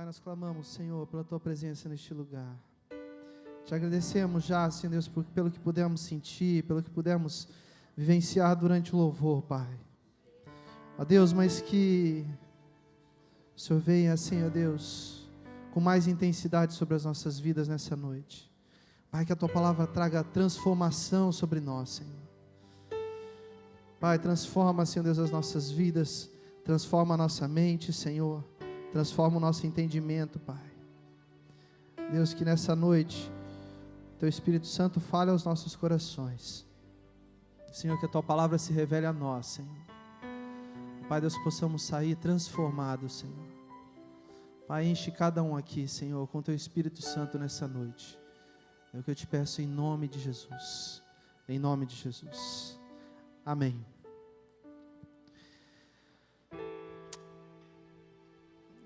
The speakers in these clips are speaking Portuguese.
Pai, nós clamamos, Senhor, pela Tua presença neste lugar. Te agradecemos já, Senhor Deus, pelo que pudemos sentir, pelo que pudemos vivenciar durante o louvor, Pai. Ó Deus, mas que o Senhor venha, Senhor Deus, com mais intensidade sobre as nossas vidas nessa noite. Pai, que a Tua palavra traga transformação sobre nós, Senhor. Pai, transforma, Senhor Deus, as nossas vidas, transforma a nossa mente, Senhor, transforma o nosso entendimento, Pai. Deus, que nessa noite Teu Espírito Santo fale aos nossos corações. Senhor, que a Tua palavra se revele a nós, Senhor. Pai, Deus, que possamos sair transformados, Senhor. Pai, enche cada um aqui, Senhor, com Teu Espírito Santo nessa noite. É o que eu te peço em nome de Jesus. Em nome de Jesus. Amém.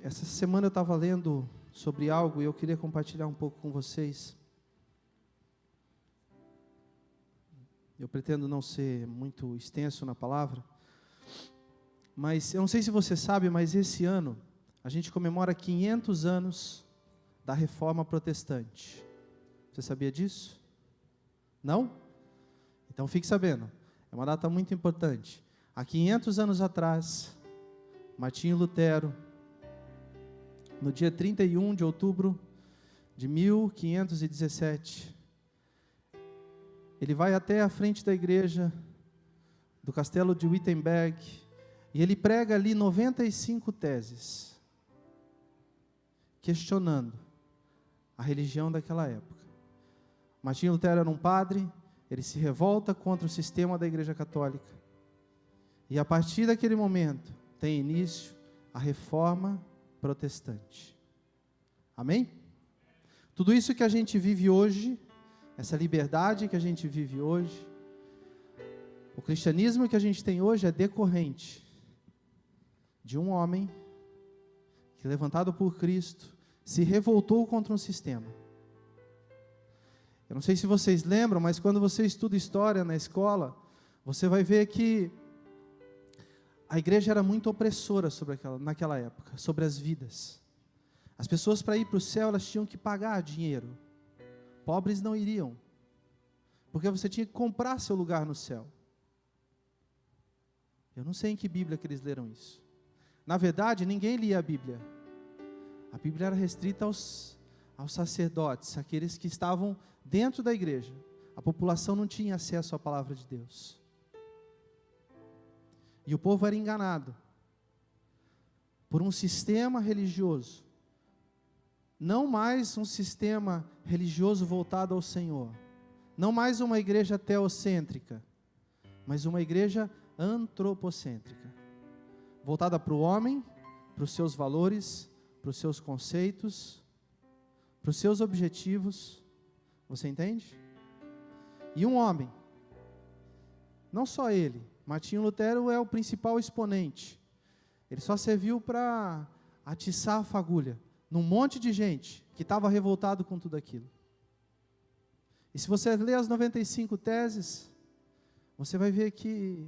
Essa semana eu estava lendo sobre algo e eu queria compartilhar um pouco com vocês. Eu pretendo não ser muito extenso na palavra, mas eu não sei se você sabe, mas esse ano a gente comemora 500 anos da Reforma Protestante. Você sabia disso? Não? Então fique sabendo, é uma data muito importante. Há 500 anos atrás, Martinho Lutero, no dia 31 de outubro de 1517, ele vai até a frente da igreja do castelo de Wittenberg e ele prega ali 95 teses, questionando a religião daquela época. Martinho Lutero era um padre, ele se revolta contra o sistema da Igreja Católica. E a partir daquele momento, tem início a Reforma Protestante. Amém? Tudo isso que a gente vive hoje, essa liberdade que a gente vive hoje, o cristianismo que a gente tem hoje é decorrente de um homem que, levantado por Cristo, se revoltou contra um sistema. Eu não sei se vocês lembram, mas quando você estuda história na escola, você vai ver que a igreja era muito opressora naquela época, sobre as vidas. As pessoas, para ir para o céu, elas tinham que pagar dinheiro. Pobres não iriam, porque você tinha que comprar seu lugar no céu. Eu não sei em que Bíblia que eles leram isso. Na verdade, ninguém lia a Bíblia. A Bíblia era restrita aos sacerdotes, aqueles que estavam dentro da igreja. A população não tinha acesso à palavra de Deus. E o povo era enganado por um sistema religioso. Não mais um sistema religioso voltado ao Senhor. Não mais uma igreja teocêntrica, mas uma igreja antropocêntrica. Voltada para o homem, para os seus valores, para os seus conceitos, para os seus objetivos. Você entende? E um homem, não só ele, Martinho Lutero é o principal exponente. Ele só serviu para atiçar a fagulha num monte de gente que estava revoltado com tudo aquilo. E se você ler as 95 teses, você vai ver que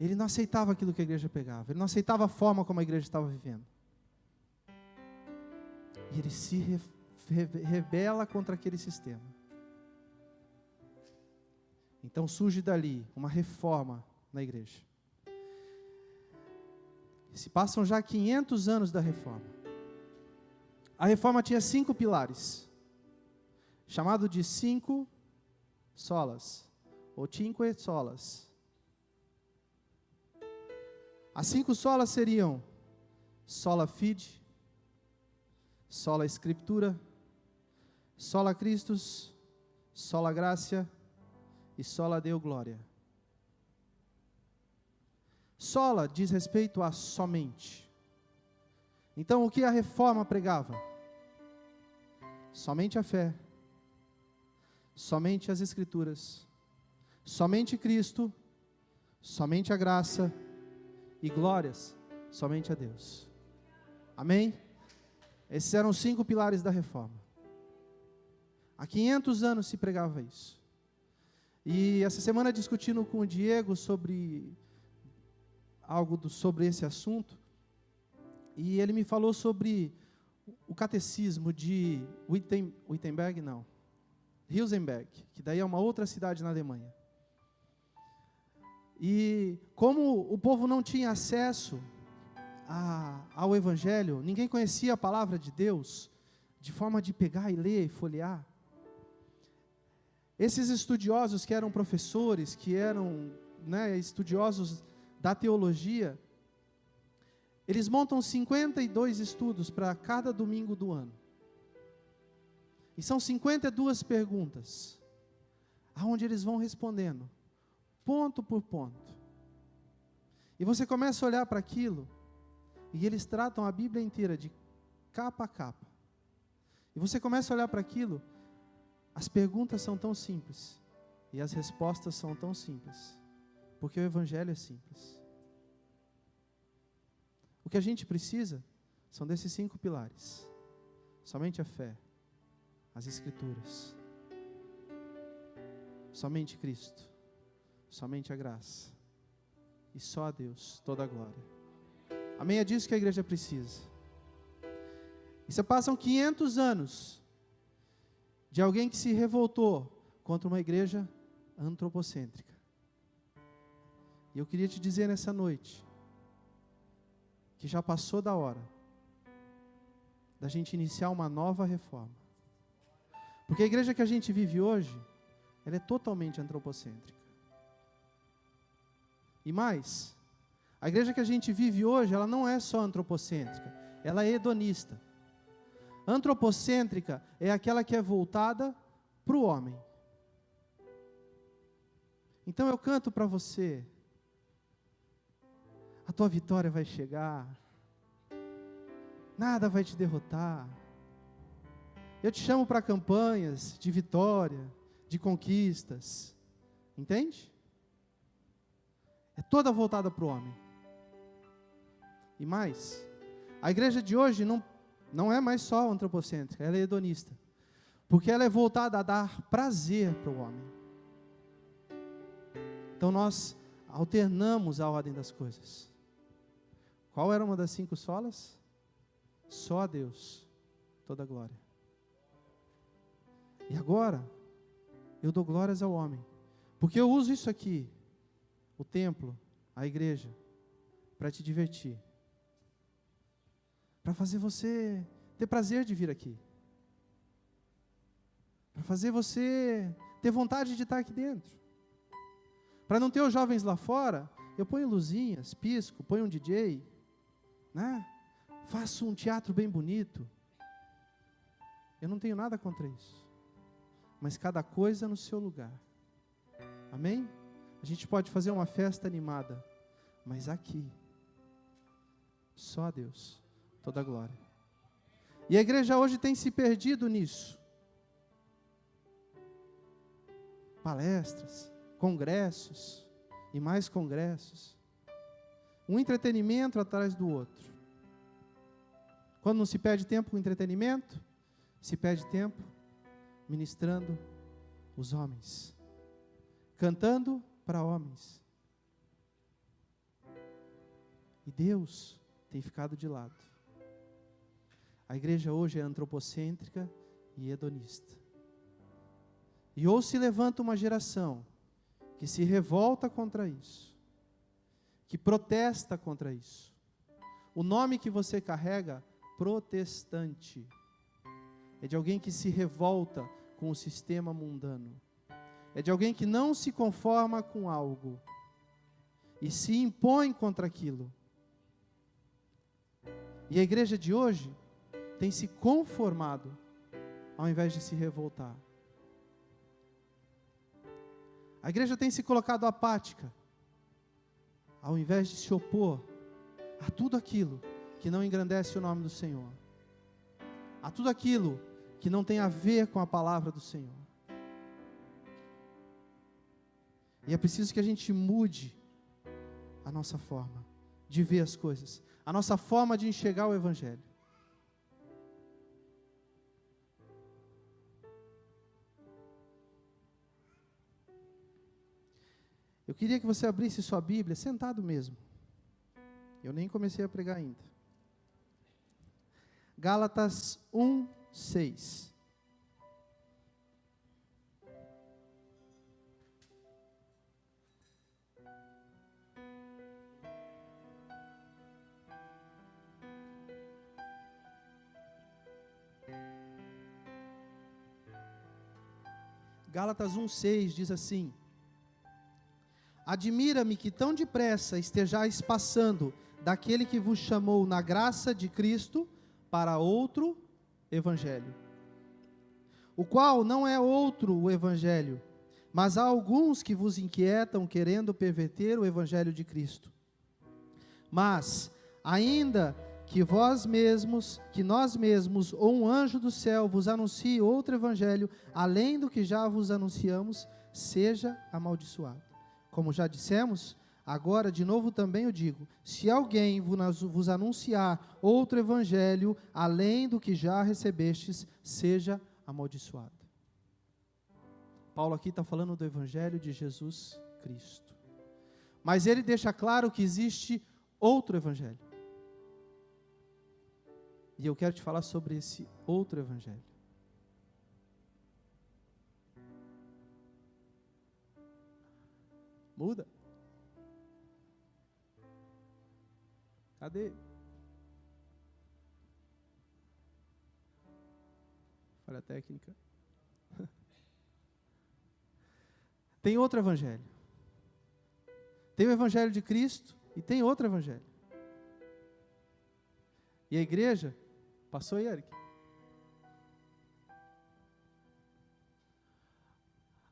ele não aceitava aquilo que a igreja pegava, ele não aceitava a forma como a igreja estava vivendo. E ele se rebela contra aquele sistema. Então surge dali uma reforma na igreja. Se passam já 500 anos da reforma. A reforma tinha 5 pilares, chamado de 5 solas, ou cinque solas. As 5 solas seriam sola fide, sola scriptura, sola Christus, sola gratia e sola Deo gloria. Sola diz respeito a somente. Então o que a reforma pregava? Somente a fé, somente as escrituras, somente Cristo, somente a graça e glórias somente a Deus. Amém? Esses eram os 5 pilares da reforma. Há 500 anos se pregava isso. E essa semana, discutindo com o Diego sobre sobre esse assunto, e ele me falou sobre o catecismo de Wittenberg, não, Hilsenberg, que daí é uma outra cidade na Alemanha. E como o povo não tinha acesso ao Evangelho, ninguém conhecia a palavra de Deus, de forma de pegar e ler e folhear. Esses estudiosos que eram professores, que eram estudiosos da teologia, eles montam 52 estudos para cada domingo do ano. E são 52 perguntas, aonde eles vão respondendo, ponto por ponto. E você começa a olhar para aquilo, e eles tratam a Bíblia inteira de capa a capa. E você começa a olhar para aquilo, as perguntas são tão simples, e as respostas são tão simples, porque o Evangelho é simples. O que a gente precisa são desses 5 pilares: somente a fé, as Escrituras, somente Cristo, somente a graça, e só a Deus toda a glória. Amém? É disso que a igreja precisa. E se passam 500 anos de alguém que se revoltou contra uma igreja antropocêntrica. E eu queria te dizer nessa noite, que já passou da hora da gente iniciar uma nova reforma. Porque a igreja que a gente vive hoje, ela é totalmente antropocêntrica. E mais, a igreja que a gente vive hoje, ela não é só antropocêntrica, ela é hedonista. Antropocêntrica é aquela que é voltada para o homem. Então eu canto para você, a tua vitória vai chegar, nada vai te derrotar. Eu te chamo para campanhas de vitória, de conquistas, entende? É toda voltada para o homem. E mais, a igreja de hoje não é mais só antropocêntrica, ela é hedonista, porque ela é voltada a dar prazer para o homem. Então nós alternamos a ordem das coisas. Qual era uma das 5 solas? Só a Deus toda a glória. E agora, eu dou glórias ao homem, porque eu uso isso aqui, o templo, a igreja, para te divertir, para fazer você ter prazer de vir aqui, para fazer você ter vontade de estar aqui dentro. Para não ter os jovens lá fora, eu ponho luzinhas, pisco, ponho um DJ, né? Faço um teatro bem bonito. Eu não tenho nada contra isso, mas cada coisa no seu lugar. Amém? A gente pode fazer uma festa animada, mas aqui, só a Deus toda a glória. E a igreja hoje tem se perdido nisso. Palestras, congressos e mais congressos. Um entretenimento atrás do outro. Quando não se perde tempo com entretenimento, se perde tempo ministrando os homens, cantando para homens. E Deus tem ficado de lado. A igreja hoje é antropocêntrica e hedonista. E ou se levanta uma geração que se revolta contra isso, que protesta contra isso. O nome que você carrega, protestante, é de alguém que se revolta com o sistema mundano. É de alguém que não se conforma com algo e se impõe contra aquilo. E a igreja de hoje tem se conformado ao invés de se revoltar. A igreja tem se colocado apática ao invés de se opor a tudo aquilo que não engrandece o nome do Senhor, a tudo aquilo que não tem a ver com a palavra do Senhor. E é preciso que a gente mude a nossa forma de ver as coisas, a nossa forma de enxergar o Evangelho. Eu queria que você abrisse sua Bíblia, sentado mesmo. Eu nem comecei a pregar ainda. Gálatas 1:6. Gálatas 1:6 diz assim: admira-me que tão depressa estejais passando daquele que vos chamou na graça de Cristo para outro evangelho, o qual não é outro o evangelho, mas há alguns que vos inquietam querendo perverter o evangelho de Cristo. Mas, ainda que nós mesmos ou um anjo do céu vos anuncie outro evangelho, além do que já vos anunciamos, seja amaldiçoado. Como já dissemos, agora de novo também eu digo, se alguém vos anunciar outro evangelho, além do que já recebestes, seja amaldiçoado. Paulo aqui está falando do evangelho de Jesus Cristo. Mas ele deixa claro que existe outro evangelho. E eu quero te falar sobre esse outro evangelho. Muda. Cadê? Falha técnica. Tem outro evangelho. Tem o evangelho de Cristo e tem outro evangelho. E a igreja, passou aí, Eric?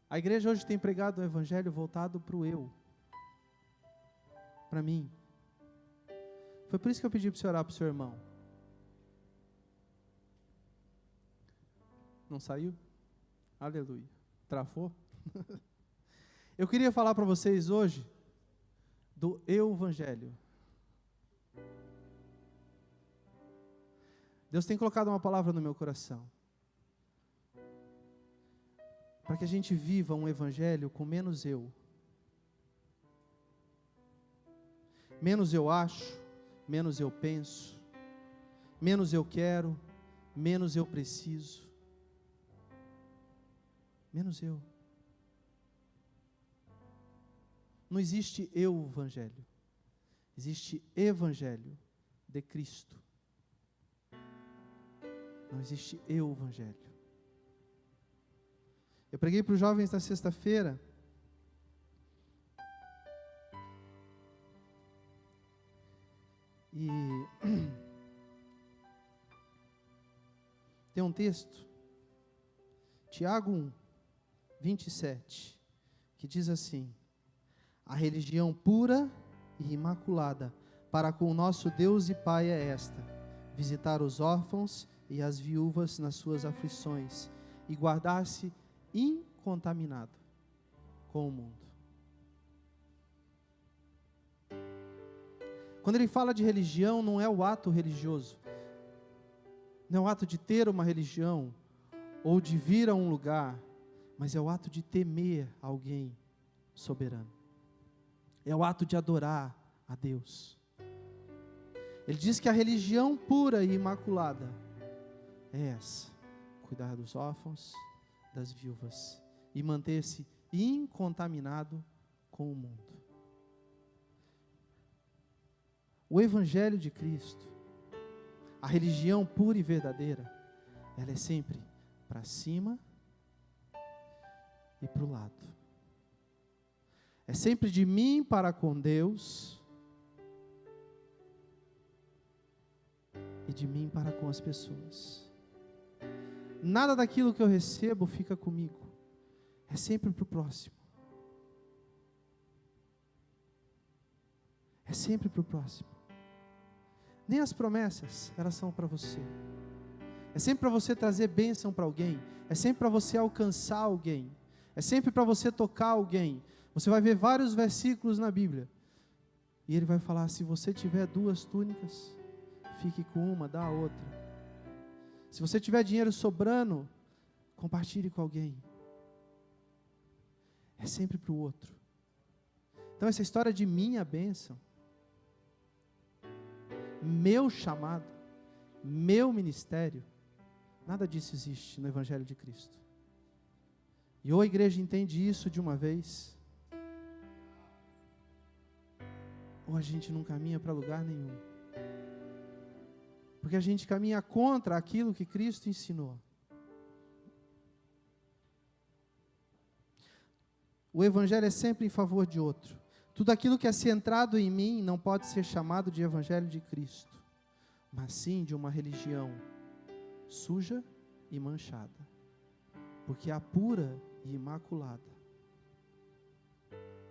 A igreja hoje tem pregado um evangelho voltado para o eu, para mim. Foi por isso que eu pedi para você orar para o seu irmão. Não saiu? Aleluia. Travou? Eu queria falar para vocês hoje do eu-evangelho. Deus tem colocado uma palavra no meu coração, para que a gente viva um evangelho com menos eu. Menos eu acho, menos eu penso, menos eu quero, menos eu preciso. Menos eu. Não existe eu-evangelho. Existe evangelho de Cristo. Não existe eu-evangelho. Eu preguei para os jovens na sexta-feira. E tem um texto, Tiago 1:27, que diz assim: a religião pura e imaculada para com o nosso Deus e Pai é esta: visitar os órfãos e as viúvas nas suas aflições e guardar-se incontaminado com o mundo. Quando ele fala de religião, não é o ato religioso, não é o ato de ter uma religião ou de vir a um lugar, mas é o ato de temer alguém soberano. É o ato de adorar a Deus. Ele diz que a religião pura e imaculada é essa: cuidar dos órfãos, das viúvas e manter-se incontaminado com o mundo. O evangelho de Cristo, a religião pura e verdadeira, ela é sempre para cima e para o lado. É sempre de mim para com Deus e de mim para com as pessoas. Nada daquilo que eu recebo fica comigo. É sempre para o próximo. É sempre para o próximo. Nem as promessas, elas são para você. É sempre para você trazer bênção para alguém. É sempre para você alcançar alguém. É sempre para você tocar alguém. Você vai ver vários versículos na Bíblia. E ele vai falar: se você tiver 2 túnicas, fique com uma, dá a outra. Se você tiver dinheiro sobrando, compartilhe com alguém. É sempre para o outro. Então essa história de minha bênção, meu chamado, meu ministério, nada disso existe no Evangelho de Cristo. E ou a igreja entende isso de uma vez, ou a gente não caminha para lugar nenhum. Porque a gente caminha contra aquilo que Cristo ensinou. O Evangelho é sempre em favor de outro. Tudo aquilo que é centrado em mim não pode ser chamado de Evangelho de Cristo, mas sim de uma religião suja e manchada. Porque a pura e imaculada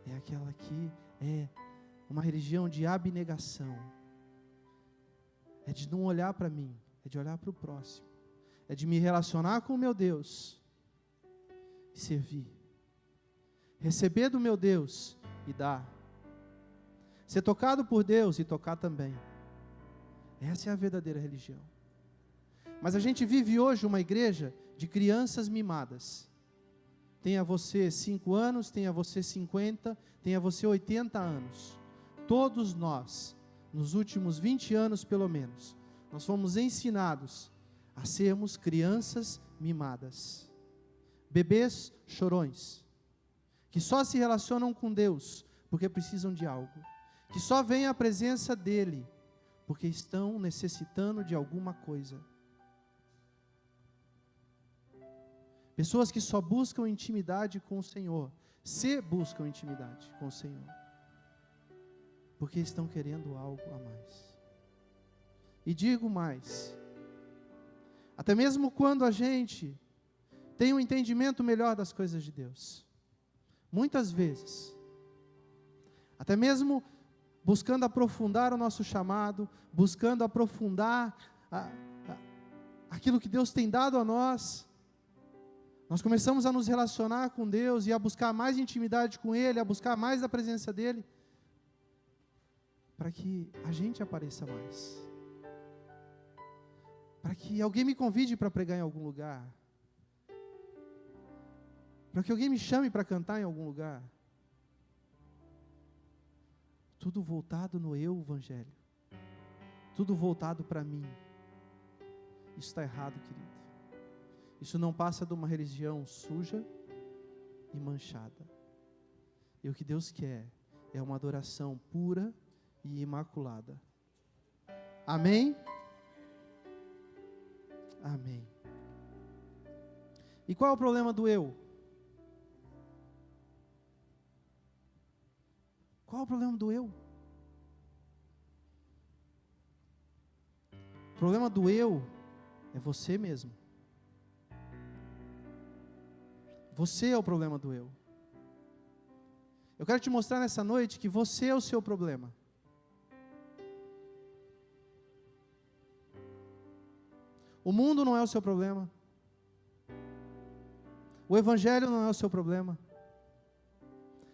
é aquela que é uma religião de abnegação. É de não olhar para mim, é de olhar para o próximo. É de me relacionar com o meu Deus e servir. Receber do meu Deus e dar. Ser tocado por Deus e tocar também. Essa é a verdadeira religião. Mas a gente vive hoje uma igreja de crianças mimadas. Tenha você 5 anos, tenha você 50, tenha você 80 anos. Todos nós, nos últimos 20 anos pelo menos, nós fomos ensinados a sermos crianças mimadas. Bebês chorões, que só se relacionam com Deus porque precisam de algo, que só vêm à presença dEle porque estão necessitando de alguma coisa. Pessoas que só buscam intimidade com o Senhor, se buscam intimidade com o Senhor, porque estão querendo algo a mais. E digo mais, até mesmo quando a gente tem um entendimento melhor das coisas de Deus, muitas vezes, até mesmo buscando aprofundar o nosso chamado, buscando aprofundar aquilo que Deus tem dado a nós, nós começamos a nos relacionar com Deus e a buscar mais intimidade com Ele, a buscar mais da presença dEle, para que a gente apareça mais, para que alguém me convide para pregar em algum lugar, para que alguém me chame para cantar em algum lugar. Tudo voltado no eu evangelho, tudo voltado para mim. Isso está errado, querido. Isso não passa de uma religião suja e manchada. E o que Deus quer é uma adoração pura e imaculada. Amém? Amém. E qual é o problema do eu? Qual é o problema do eu? O problema do eu é você mesmo. Você é o problema do eu. Eu quero te mostrar nessa noite que você é o seu problema. O mundo não é o seu problema. O Evangelho não é o seu problema.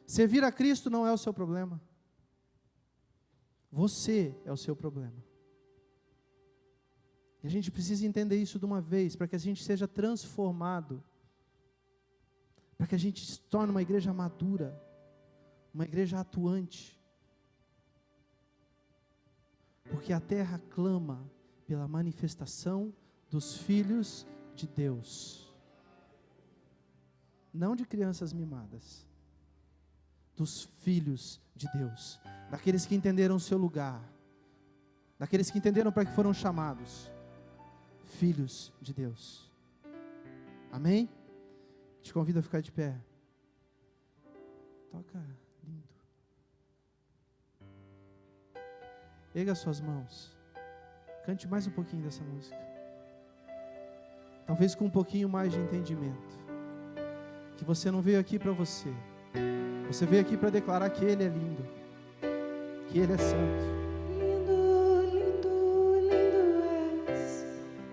Servir a Cristo não é o seu problema. Você é o seu problema. E a gente precisa entender isso de uma vez, para que a gente seja transformado, para que a gente se torne uma igreja madura, uma igreja atuante. Porque a terra clama pela manifestação dos filhos de Deus. Não de crianças mimadas. Dos filhos de Deus, daqueles que entenderam o seu lugar, daqueles que entenderam para que foram chamados, filhos de Deus. Amém? Te convido a ficar de pé. Toca lindo. Erga suas mãos. Cante mais um pouquinho dessa música. Talvez com um pouquinho mais de entendimento. Que você não veio aqui para você. Você veio aqui para declarar que Ele é lindo, que Ele é santo. Lindo, lindo, lindo és,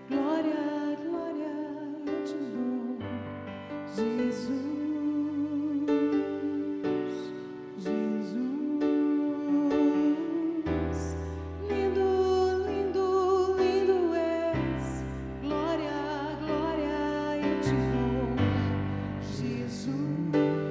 glória, glória eu te dou, Jesus, Jesus. Lindo, lindo, lindo és, glória, glória eu te dou, Jesus. Jesus.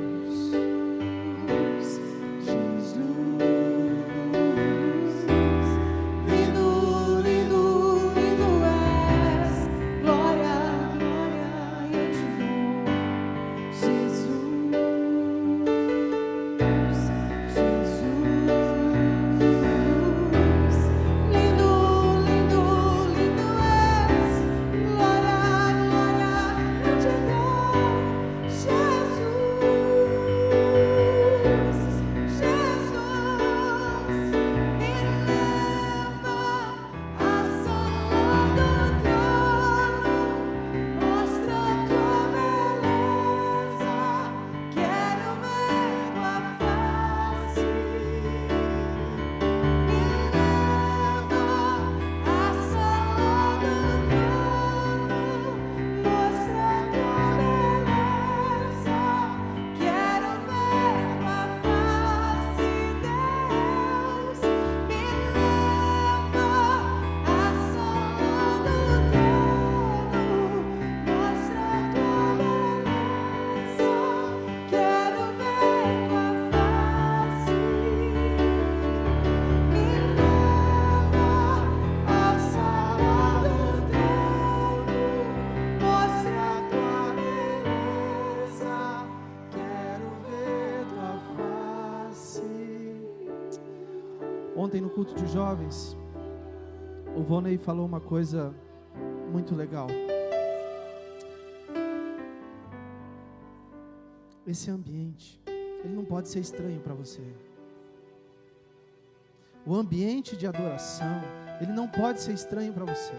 Ontem no culto de jovens, o Vonei falou uma coisa muito legal. Esse ambiente, ele não pode ser estranho para você. O ambiente de adoração, ele não pode ser estranho para você.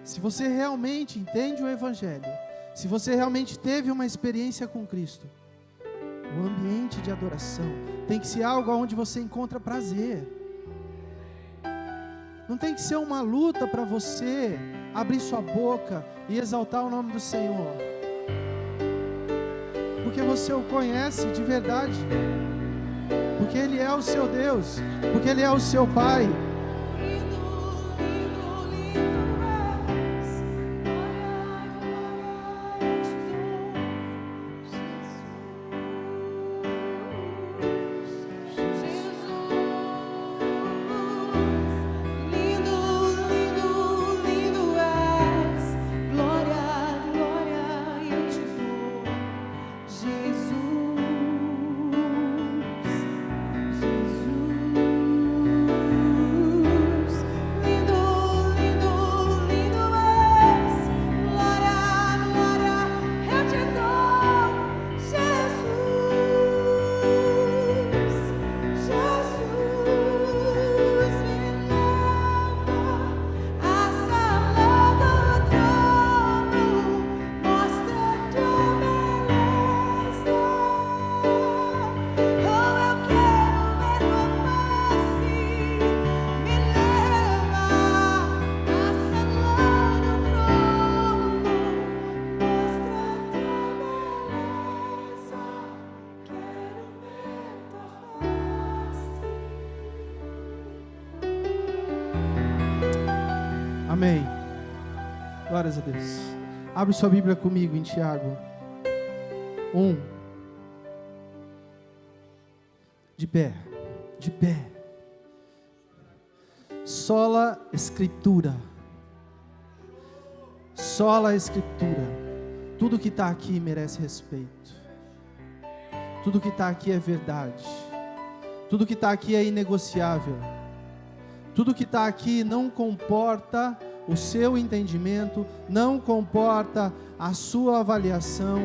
Se você realmente entende o Evangelho, se você realmente teve uma experiência com Cristo, o ambiente de adoração tem que ser algo onde você encontra prazer. Não tem que ser uma luta para você abrir sua boca e exaltar o nome do Senhor, porque você o conhece de verdade, porque Ele é o seu Deus, porque Ele é o seu Pai. Amém. Glórias a Deus. Abre sua Bíblia comigo em Tiago 1. De pé. De pé. Sola Escritura. Sola Escritura. Tudo que está aqui merece respeito. Tudo que está aqui é verdade. Tudo que está aqui é inegociável. Tudo que está aqui não comporta o seu entendimento, não comporta a sua avaliação.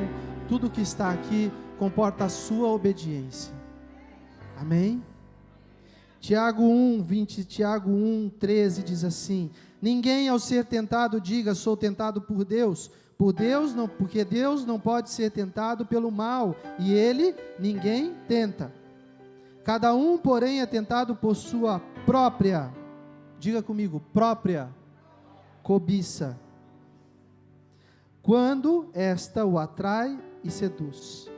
Tudo que está aqui comporta a sua obediência. Amém? Tiago 1:13 diz assim: ninguém ao ser tentado diga, sou tentado por Deus. Porque Deus não pode ser tentado pelo mal, e Ele ninguém tenta. Cada um, porém, é tentado por sua própria, diga comigo, própria cobiça, quando esta o atrai e seduz.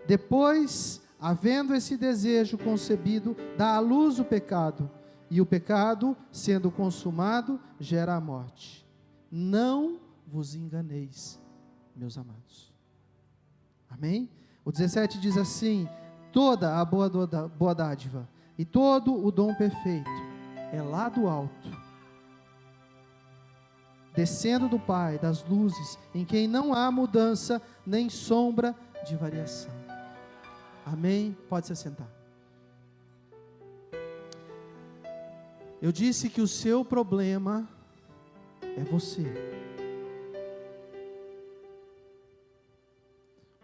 Depois, havendo esse desejo concebido, dá à luz o pecado, e o pecado, sendo consumado, gera a morte. Não vos enganeis, meus amados. Amém? O 17 diz assim: toda a boa dádiva e todo o dom perfeito é lá do alto, descendo do Pai das luzes, em quem não há mudança nem sombra de variação. Amém? Pode se assentar. Eu disse que o seu problema é você.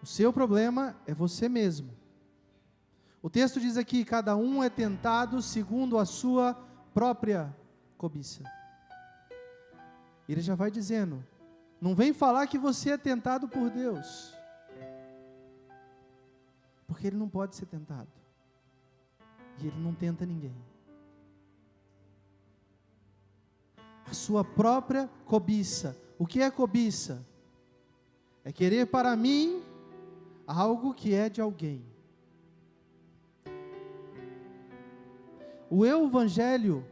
O seu problema é você mesmo. O texto diz aqui: cada um é tentado segundo a sua própria cobiça. Ele já vai dizendo, não vem falar que você é tentado por Deus, porque Ele não pode ser tentado, e Ele não tenta ninguém. A sua própria cobiça. O que é cobiça? É querer para mim algo que é de alguém. O evangelho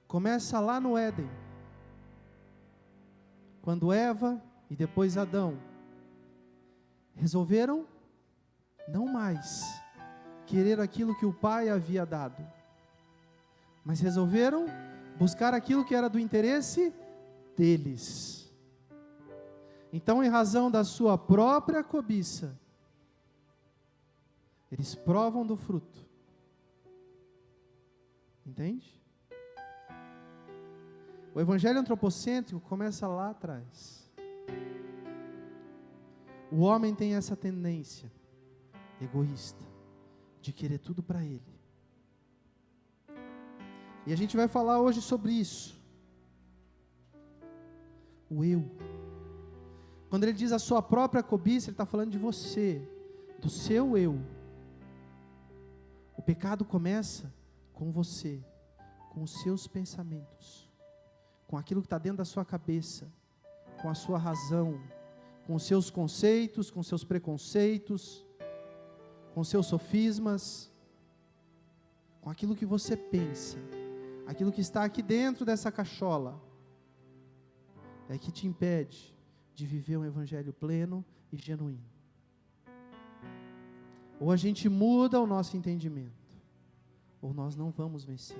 começa lá no Éden, quando Eva e depois Adão resolveram não mais querer aquilo que o Pai havia dado, mas resolveram buscar aquilo que era do interesse deles. Então, em razão da sua própria cobiça, eles provam do fruto Entende? O evangelho antropocêntrico começa lá atrás. O homem tem essa tendência egoísta de querer tudo para ele. E a gente vai falar hoje sobre isso. O eu. Quando ele diz a sua própria cobiça, ele está falando de você, do seu eu. O pecado começa com você, com os seus pensamentos, com aquilo que está dentro da sua cabeça, com a sua razão, com os seus conceitos, com os seus preconceitos, com os seus sofismas, com aquilo que você pensa, aquilo que está aqui dentro dessa cachola, é que te impede de viver um evangelho pleno e genuíno. Ou a gente muda o nosso entendimento, ou nós não vamos vencer.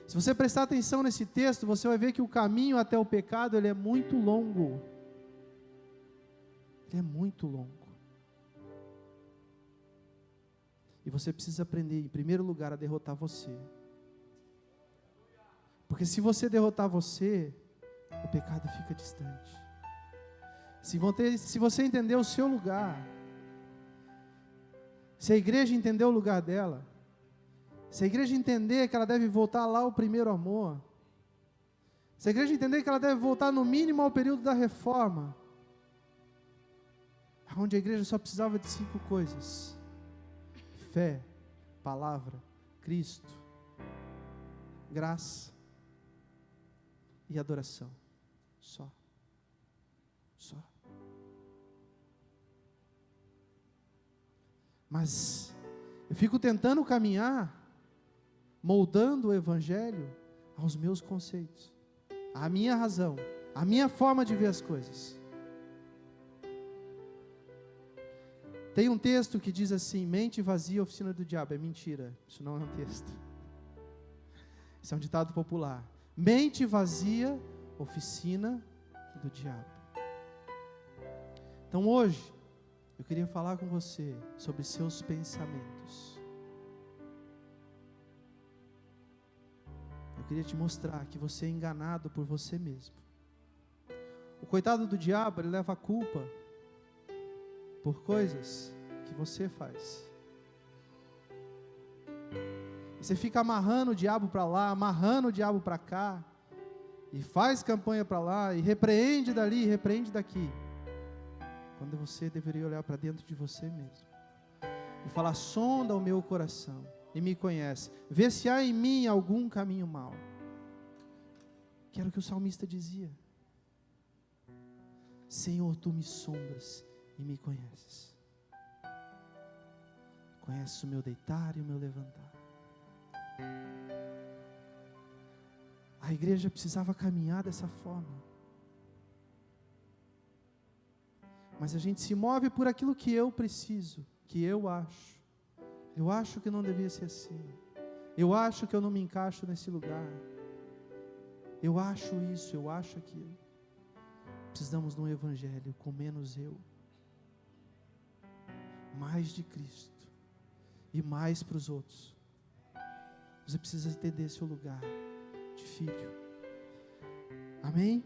Se você prestar atenção nesse texto, você vai ver que o caminho até o pecado, ele é muito longo. Ele é muito longo. E você precisa aprender, em primeiro lugar, a derrotar você. Porque se você derrotar você, o pecado fica distante. Se você entender o seu lugar, se a igreja entender o lugar dela, se a igreja entender que ela deve voltar lá ao primeiro amor, se a igreja entender que ela deve voltar no mínimo ao período da reforma, onde a igreja só precisava de 5 coisas: fé, palavra, Cristo, graça e adoração. Só. Mas eu fico tentando caminhar, moldando o evangelho aos meus conceitos, à minha razão, à minha forma de ver as coisas. Tem um texto que diz assim: mente vazia, oficina do diabo. É mentira, isso não é um texto. Isso é um ditado popular. Mente vazia, oficina do diabo. Então hoje, eu queria falar com você sobre seus pensamentos. Eu queria te mostrar que você é enganado por você mesmo. O coitado do diabo, ele leva a culpa por coisas que você faz. E você fica amarrando o diabo para lá, amarrando o diabo para cá, e faz campanha para lá, e repreende dali, repreende daqui, quando você deveria olhar para dentro de você mesmo e falar: sonda o meu coração e me conhece, vê se há em mim algum caminho mau. Que era o que o salmista dizia: Senhor, tu me sondas e me conheces. Conheces o meu deitar e o meu levantar. A igreja precisava caminhar dessa forma. Mas a gente se move por aquilo que eu preciso, que eu acho. Eu acho que não devia ser assim. Eu acho que eu não me encaixo nesse lugar. Eu acho isso, eu acho aquilo. Precisamos de um evangelho com menos eu, mais de Cristo e mais para os outros. Você precisa entender seu lugar de filho. Amém?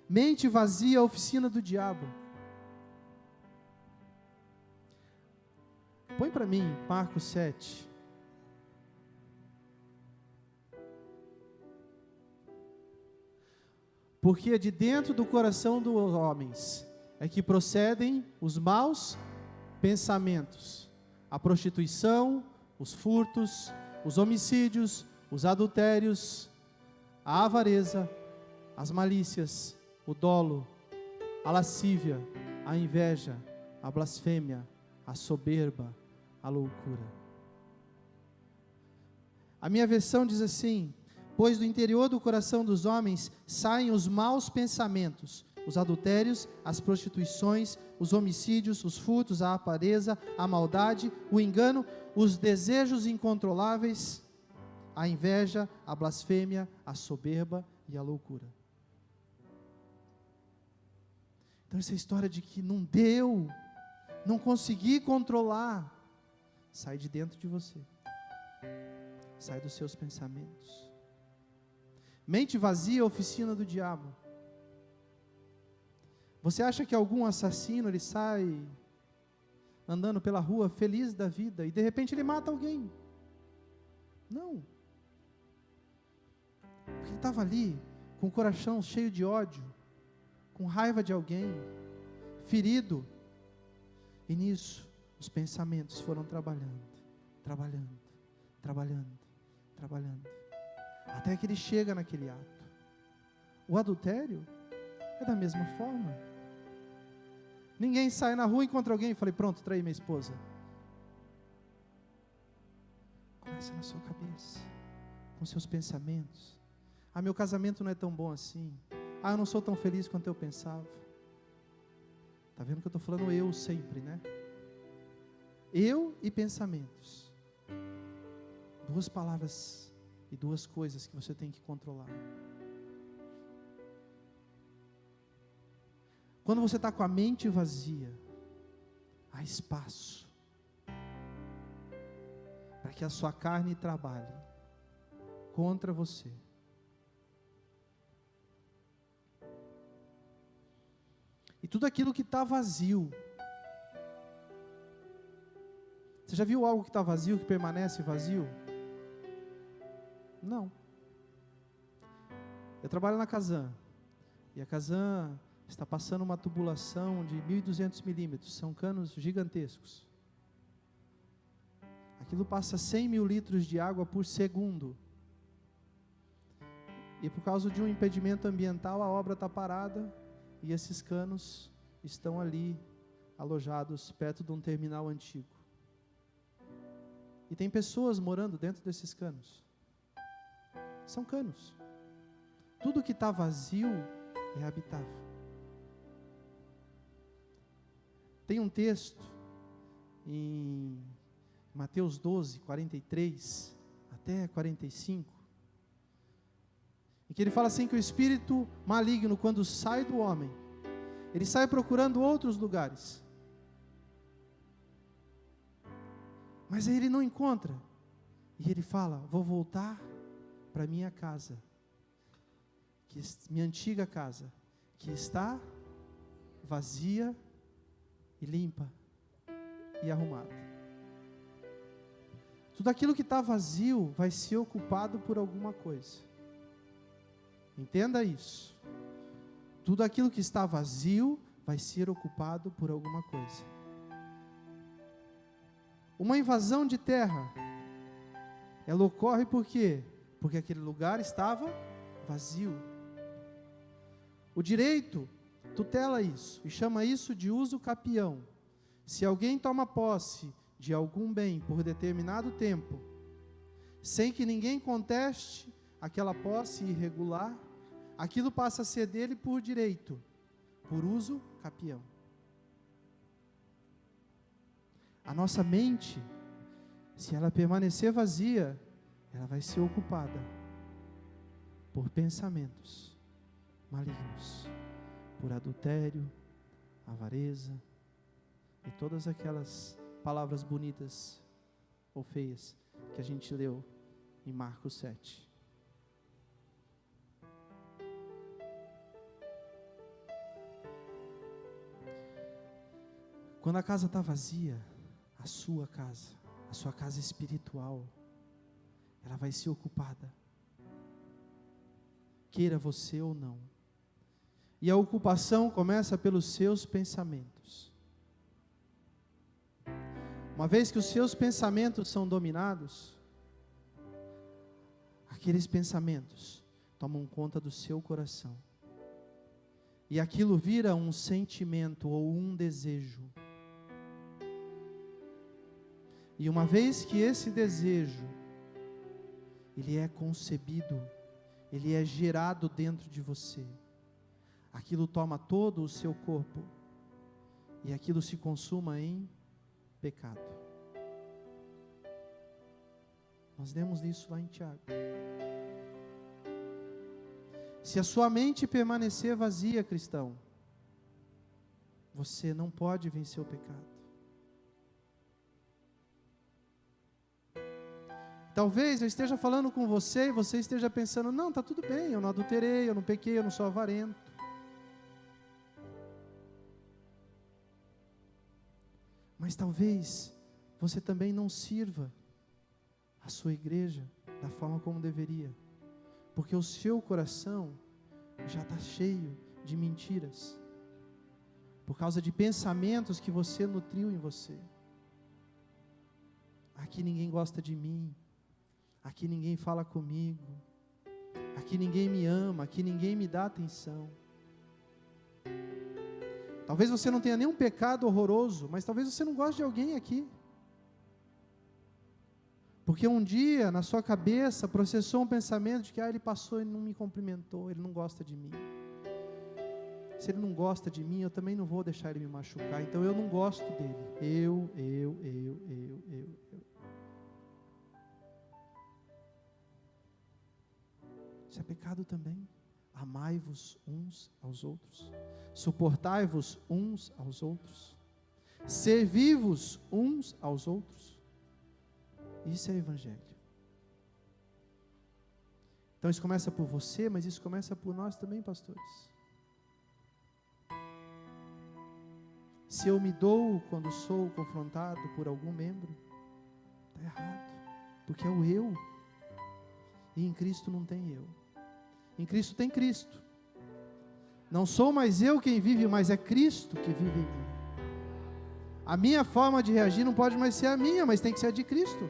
Mente vazia, oficina do diabo. Põe para mim Marcos 7. Porque de dentro do coração dos homens é que procedem os maus pensamentos, a prostituição, os furtos, os homicídios, os adultérios, a avareza, as malícias, o dolo, a lascívia, a inveja, a blasfêmia, a soberba, a loucura. A minha versão diz assim: pois do interior do coração dos homens saem os maus pensamentos, os adultérios, as prostituições, os homicídios, os furtos, a avareza, a maldade, o engano, os desejos incontroláveis, a inveja, a blasfêmia, a soberba e a loucura. Então essa história de que não deu, não consegui controlar, sai de dentro de você. sai dos seus pensamentos. Mente vazia, oficina do diabo. Você acha que algum assassino, ele sai andando pela rua feliz da vida e de repente ele mata alguém? Não. Porque ele estava ali com o coração cheio de ódio, com raiva de alguém, ferido. E nisso, os pensamentos foram trabalhando, até que ele chega naquele ato. O adultério é da mesma forma. Ninguém sai na rua e encontra alguém e fala, pronto, traí minha esposa. Começa na sua cabeça, com seus pensamentos. Meu casamento não é tão bom assim. Eu não sou tão feliz quanto eu pensava. Está vendo que eu estou falando eu sempre, né? Eu e pensamentos. Duas palavras e duas coisas que você tem que controlar. Quando você está com a mente vazia, há espaço para que a sua carne trabalhe contra você. E tudo aquilo que está vazio. Você já viu algo que está vazio, que permanece vazio? Não. Eu trabalho na Casan. E a Casan está passando uma tubulação de 1.200 milímetros. São canos gigantescos. Aquilo passa 100 mil litros de água por segundo. E por causa de um impedimento ambiental, a obra está parada. E esses canos estão ali, alojados, perto de um terminal antigo. E tem pessoas morando dentro desses canos. São canos. Tudo que está vazio é habitável. Tem um texto em Mateus 12, 43 até 45, em que ele fala assim, que o espírito maligno, quando sai do homem, ele sai procurando outros lugares, mas aí ele não encontra, e ele fala, vou voltar para minha casa, minha antiga casa, que está vazia e limpa e arrumada. Tudo aquilo que está vazio vai ser ocupado por alguma coisa. Entenda isso. Tudo aquilo que está vazio vai ser ocupado por alguma coisa. Uma invasão de terra, ela ocorre por quê? Porque aquele lugar estava vazio. O direito tutela isso e chama isso de uso capião. Se alguém toma posse de algum bem por determinado tempo, sem que ninguém conteste aquela posse irregular, aquilo passa a ser dele por direito, por uso capião. A nossa mente, se ela permanecer vazia, ela vai ser ocupada por pensamentos malignos, por adultério, avareza e todas aquelas palavras bonitas ou feias que a gente leu em Marcos 7. Quando a casa está vazia, a sua casa espiritual, ela vai ser ocupada, queira você ou não. E a ocupação começa pelos seus pensamentos. Uma vez que os seus pensamentos são dominados, aqueles pensamentos tomam conta do seu coração. E aquilo vira um sentimento ou um desejo. E uma vez que esse desejo, ele é concebido, ele é gerado dentro de você, aquilo toma todo o seu corpo, e aquilo se consuma em pecado. Nós lemos isso lá em Tiago. Se a sua mente permanecer vazia, cristão, você não pode vencer o pecado. Talvez eu esteja falando com você e você esteja pensando, não, está tudo bem, eu não adulterei, eu não pequei, eu não sou avarento. Mas talvez você também não sirva a sua igreja da forma como deveria, porque o seu coração já está cheio de mentiras, por causa de pensamentos que você nutriu em você. Aqui ninguém gosta de mim, aqui ninguém fala comigo, aqui ninguém me ama, aqui ninguém me dá atenção. Talvez você não tenha nenhum pecado horroroso, mas talvez você não goste de alguém aqui. Porque um dia, na sua cabeça, processou um pensamento de que ele passou e não me cumprimentou, ele não gosta de mim. Se ele não gosta de mim, eu também não vou deixar ele me machucar, então eu não gosto dele. Eu. Isso é pecado também. Amai-vos uns aos outros, suportai-vos uns aos outros, servi-vos uns aos outros. Isso é evangelho. Então isso começa por você, mas isso começa por nós também, pastores. Se eu me dou quando sou confrontado por algum membro, está errado, porque é o eu, e em Cristo não tem eu. Em Cristo tem Cristo. Não sou mais eu quem vive, mas é Cristo que vive em mim. A minha forma de reagir não pode mais ser a minha, mas tem que ser a de Cristo.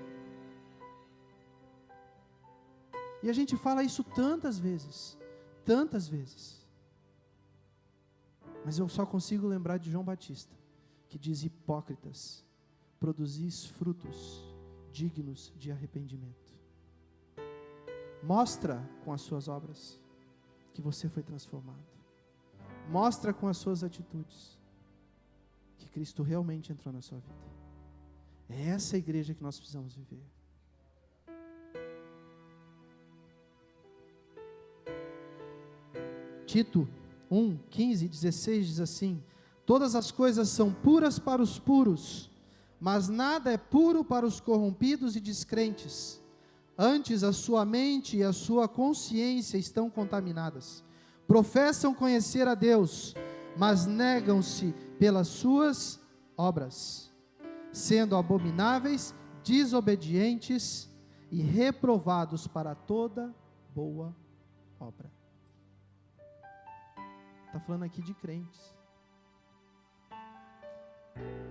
E a gente fala isso tantas vezes. Mas eu só consigo lembrar de João Batista, que diz: hipócritas, produzis frutos dignos de arrependimento. Mostra com as suas obras que você foi transformado. Mostra com as suas atitudes que Cristo realmente entrou na sua vida. É essa a igreja que nós precisamos viver. Tito 1, 15 e 16 diz assim: todas as coisas são puras para os puros, mas nada é puro para os corrompidos e descrentes. Antes a sua mente e a sua consciência estão contaminadas. Professam conhecer a Deus, mas negam-se pelas suas obras, sendo abomináveis, desobedientes e reprovados para toda boa obra. Está falando aqui de crentes,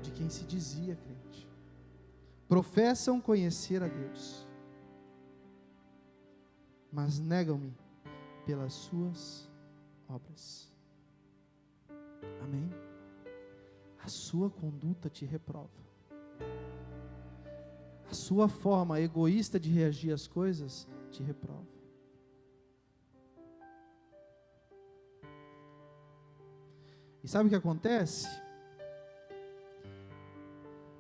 de quem se dizia crente. Professam conhecer a Deus, mas negam-me pelas suas obras. Amém? A sua conduta te reprova. A sua forma egoísta de reagir às coisas te reprova. E sabe o que acontece?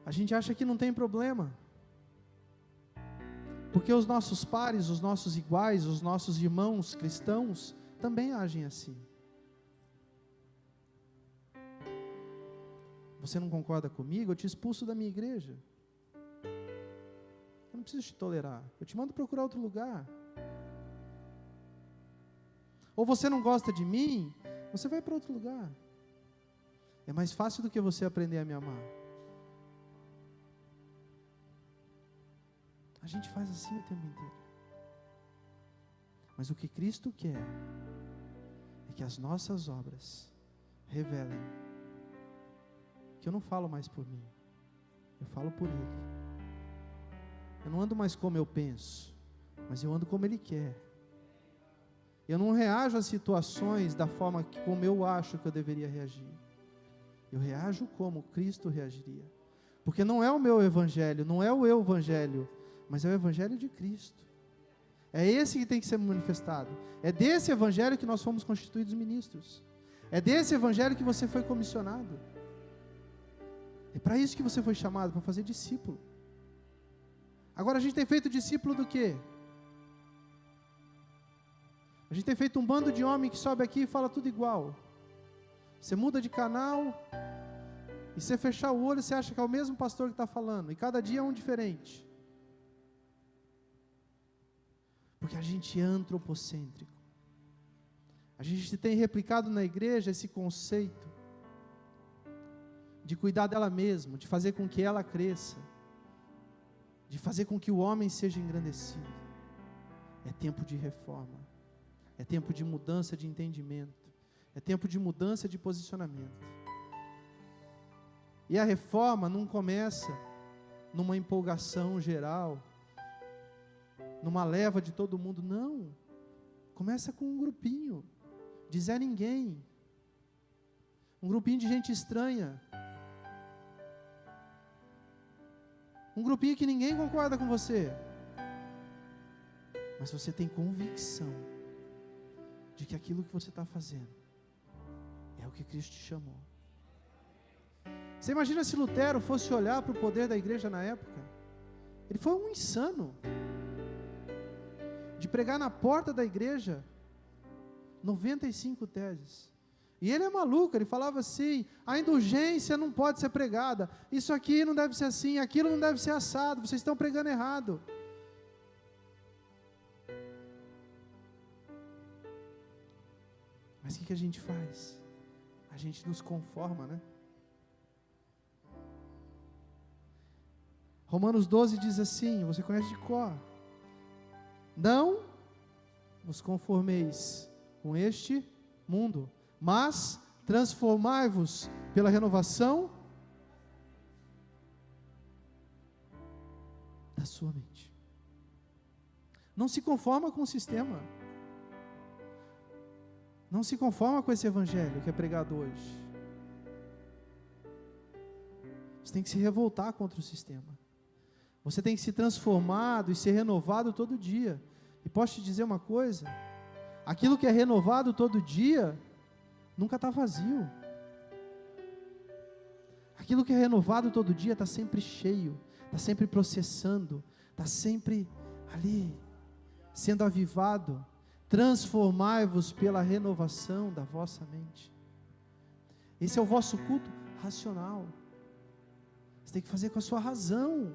A gente acha que não tem problema, porque os nossos pares, os nossos iguais, os nossos irmãos cristãos também agem assim. Você não concorda comigo? Eu te expulso da minha igreja. Eu não preciso te tolerar. Eu te mando procurar outro lugar. Ou você não gosta de mim, você vai para outro lugar. É mais fácil do que você aprender a me amar. A gente faz assim o tempo inteiro. Mas o que Cristo quer é que as nossas obras revelem que eu não falo mais por mim, eu falo por Ele. Eu não ando mais como eu penso, mas eu ando como Ele quer. Eu não reajo às situações da forma como eu acho que eu deveria reagir. Eu reajo como Cristo reagiria. Porque não é o meu evangelho, não é o eu evangelho, mas é o evangelho de Cristo. É esse que tem que ser manifestado. É desse evangelho que nós fomos constituídos ministros. É desse evangelho que você foi comissionado. É para isso que você foi chamado, para fazer discípulo. Agora a gente tem feito discípulo do quê? A gente tem feito um bando de homem que sobe aqui e fala tudo igual. Você muda de canal e você fechar o olho, você acha que é o mesmo pastor que está falando, e cada dia é um diferente. Porque a gente é antropocêntrico. A gente tem replicado na igreja esse conceito de cuidar dela mesma, de fazer com que ela cresça, de fazer com que o homem seja engrandecido. É tempo de reforma, é tempo de mudança de entendimento, é tempo de mudança de posicionamento. E a reforma não começa numa empolgação geral, numa leva de todo mundo, não. Começa com um grupinho de Zé Ninguém, um grupinho de gente estranha, um grupinho que ninguém concorda com você, mas você tem convicção de que aquilo que você está fazendo é o que Cristo te chamou. Você imagina se Lutero fosse olhar para o poder da igreja na época? Ele foi um insano de pregar na porta da igreja 95 teses. E ele é maluco, ele falava assim: a indulgência não pode ser pregada, isso aqui não deve ser assim, aquilo não deve ser assado, vocês estão pregando errado. Mas o que a gente faz? A gente nos conforma, né? Romanos 12 diz assim, você conhece de cor: não vos conformeis com este mundo, mas transformai-vos pela renovação da sua mente. Não se conforma com o sistema, não se conforma com esse evangelho que é pregado hoje. Você tem que se revoltar contra o sistema. Você tem que se transformado e ser renovado todo dia. E posso te dizer uma coisa: aquilo que é renovado todo dia nunca está vazio. Aquilo que é renovado todo dia está sempre cheio, está sempre processando, está sempre ali, sendo avivado. Transformai-vos pela renovação da vossa mente. Esse é o vosso culto racional. Você tem que fazer com a sua razão.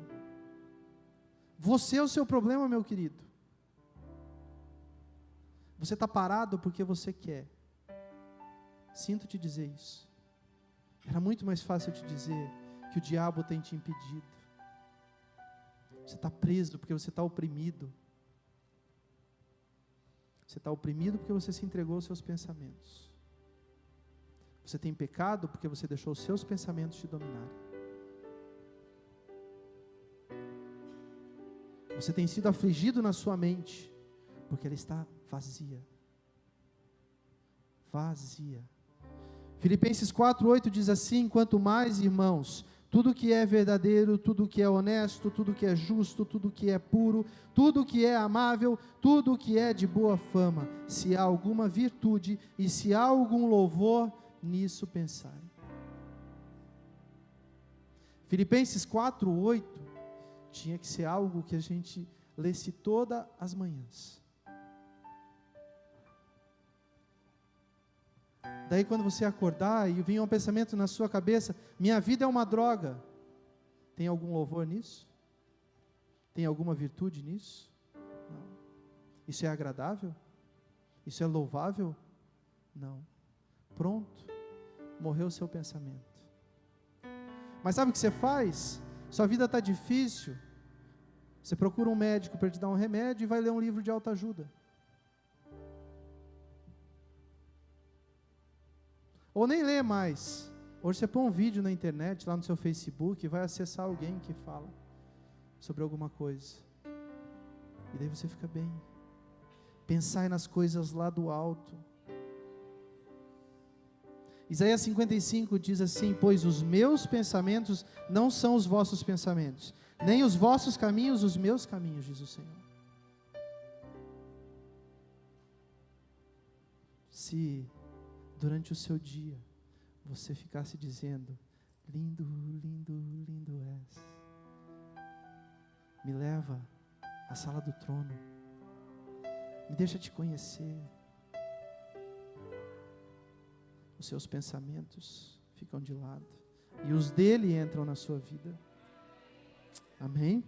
Você é o seu problema, meu querido. Você está parado porque você quer. Sinto te dizer isso. Era muito mais fácil eu te dizer que o diabo tem te impedido. Você está preso porque você está oprimido. Você está oprimido porque você se entregou aos seus pensamentos. Você tem pecado porque você deixou os seus pensamentos te dominarem. Você tem sido afligido na sua mente porque ela está vazia. Vazia. Filipenses 4:8 diz assim: quanto mais, irmãos, tudo que é verdadeiro, tudo que é honesto, tudo que é justo, tudo que é puro, tudo que é amável, tudo que é de boa fama, se há alguma virtude e se há algum louvor, nisso pensai. Filipenses 4:8 tinha que ser algo que a gente lesse todas as manhãs. Daí quando você acordar e vir um pensamento na sua cabeça: minha vida é uma droga. Tem algum louvor nisso? Tem alguma virtude nisso? Não. Isso é agradável? Isso é louvável? Não. Pronto, morreu o seu pensamento. Mas sabe o que você faz? Sua vida está difícil, você procura um médico para te dar um remédio e vai ler um livro de autoajuda. Ou nem lê mais. Hoje você põe um vídeo na internet, lá no seu Facebook, e vai acessar alguém que fala sobre alguma coisa. E daí você fica bem. Pensai nas coisas lá do alto. Isaías 55 diz assim: pois os meus pensamentos não são os vossos pensamentos, nem os vossos caminhos os meus caminhos, diz o Senhor. Se durante o seu dia você ficasse dizendo: lindo, lindo, lindo és, me leva à sala do trono, me deixa te conhecer, os seus pensamentos ficam de lado e os dele entram na sua vida. Amém?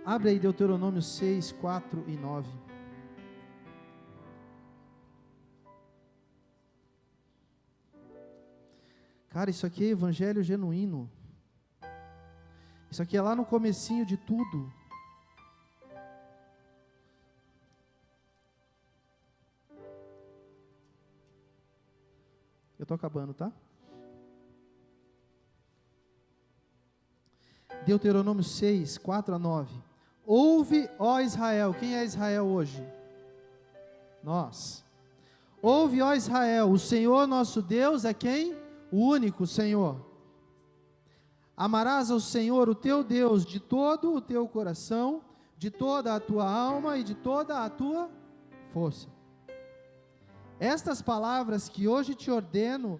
Abre aí Deuteronômio 6, 4 e 9. Cara, isso aqui é evangelho genuíno. Isso aqui é lá no comecinho de tudo. Eu estou acabando, tá? Deuteronômio 6, 4 a 9. Ouve, ó Israel. Quem é Israel hoje? Nós. Ouve, ó Israel, o Senhor nosso Deus é quem? O único Senhor. Amarás ao Senhor, o teu Deus, de todo o teu coração, de toda a tua alma e de toda a tua força. Estas palavras que hoje te ordeno